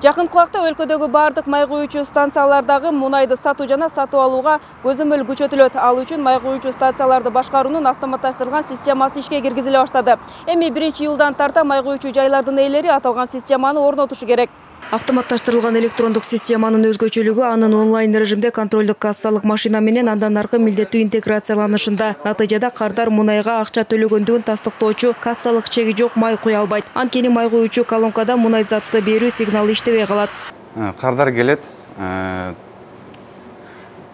Жакынкы убакта өлкөдөгү бардык май куюучу станциялардагы мунайды сатуу жана сатып алууга көзөмөл күчөтүлөт. Ал үчүн май куюучу станцияларды башкаруунун автоматташтырылган системасы ишке киргизиле баштады. Эми 1-июлдан тарта май куюучу жайлардын ээлери аталган системаны орнотушу керек. Автоматташтырылган электрондук системанын өзгөчөлүгү анын онлайн режимде контролдук кассалык машина менен андан аркы милдеттүү интеграцияланышында. Натыйжада кардар мунайга акча төлөгөндүгүн тастыктоочу кассалык чеги жок май куя албайт. Анткени май куюучу колонкада мунай затты берүү сигналы иштебей калат. Кардар келет,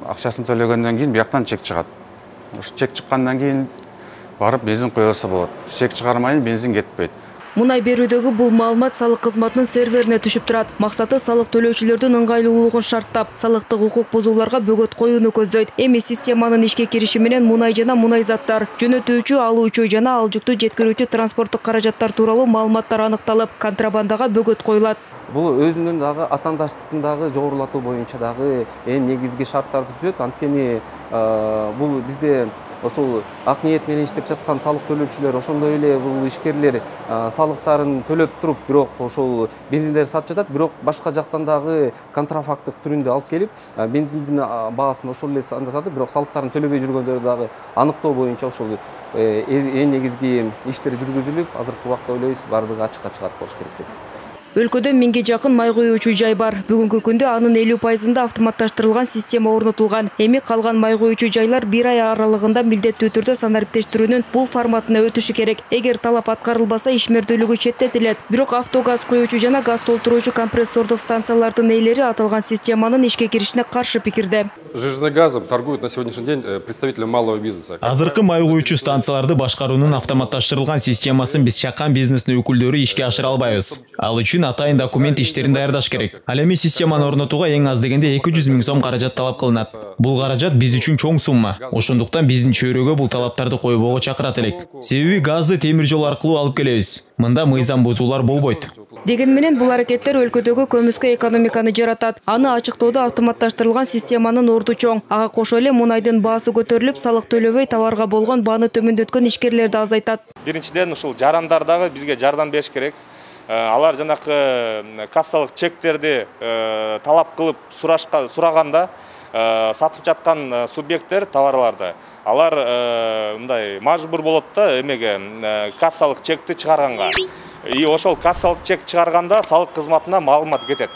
акчасын төлөгөндөн кийин бияктан чек чыгат. Ош чек чыккандан кийин барып бензин куйса болот. Чек чыгармайын бензин кетпейт. Мунай берүүдөгү бул маалымат салык кызматынын серверине түшүп турат. Максаты салык төлөөчүлөрдүн ыңгайлуулугун шарттап, салыктык укук бузууларга бөгөт коюуну көздөйт. Эми системанын ишке кириши менен мунай жана мунай заттар, жөнөтүүчү, алуучу жана алжыктуу жеткирүүчү транспорттук каражаттар тууралуу маалыматтар аныкталып, контрабандага бөгөт коюлат. Бул өзүнүн дагы атаандаштыктын дагы жогорулатуу боюнча дагы эң негизги шарттарды түзөт. Анткени бул бизде ошол ак ниет менен иштеп жаткан салык төлөөчүлөр, ошондой эле бул ишкерлер салыктарын төлөп туруп, бирок ошол бензиндерди сатып жатат, бирок башка жактан дагы контрафакттык түрүндө алып келип, бензиндин баасын ошол эле сатып, бирок салыктарын төлөбөй жүргөндөрдү дагы аныктоо боюнча ошол эң негизги иштер жүргүзүлүп, азыркы убакта ойлойбуз баардыгы ачыкка чыгат болуш керек деп. Өлкөдө 1000ге жакын май куюучу жай бар. Бүгүнкү күндө анын 50%-ында автоматташтырылган система орнотулган. Эми калган май куюучу жайлар 1 ай аралыгында милдеттүү түрдө санариптештирүүнүн бул форматына өтүшү керек. Эгер талап аткарылбаса, ишмердүүлүгү четтетилет. Бирок автогаз куюучу жана газ толтуруучу компрессордук станциялардын ээлери аталган системанын ишке киришине каршы пикирде. Жиженый газом торгуют на сегодняшний день представители малого бизнеса. Азыркы май куюучу станцияларды башкаруунун автоматташтырылган системасын биз чакан бизнестин өкүлдөрү ишке ашыра албайбыз. Ал үчүн атайын документ иштерин даярдаш керек. Ал эми системаны орнотууга эң аз дегенде 200 000 сом каражат талап кылынат. Бул каражат биз үчүн чоң сумма. Ошондуктан биздин чөйрөгө бул талаптарды койбоого чакырат элек. Себеби газды темир жол аркылуу алып келебиз. Мында мыйзам бузуулар болбойт. Деген менен бул аракеттер өлкөдөгү көмүскө экономиканы жаратат. Аны ачыктоодо автоматташтырылган системанын орду чоң. Ага кошо эле мунайдын баасы көтөрүлүп, салык төлөбөй товарга болгон бааны төмөндөткөн ишкерлерди азайтат. Биринчиден ушул жарандар дагы бизге жардам бериш керек. Алар жанакы кассалык чектерди талап кылып сураганда сатып жаткан субъекттер товарларды алар мындай мажбур болот да эмеге кассалык чекти чыгарганга. И ошол кассалык чек чыгарганда салык кызматына маалымат кетет.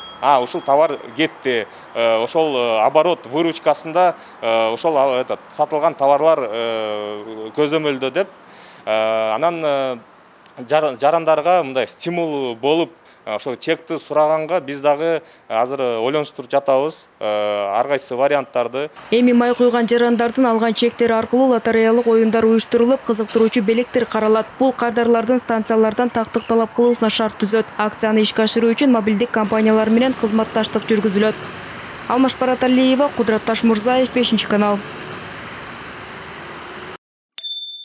Ушул товар кетти. Ошол оборот выручкасында ошол сатылган товарлар көзөмөлдө деп анан жарандарга мындай стимул болуп ошо чекти сураганга биз дагы азыр ойлонуштуруп жатабыз ар кайсы варианттарды. Эми май куйган жарандардын алган чектери аркылуу лотереялык оюндар уюштурулуп, кызыктыруучу белектер каралат. Бул кардарлардын станциялардан тактык талап кылуусуна шарт түзөт. Акцияны ишке ашыруу үчүн мобилдик компаниялар менен кызматташтык жүргүзүлөт. Алмаш Бараталиева, Кудрат Ташмурзаев, 5-канал.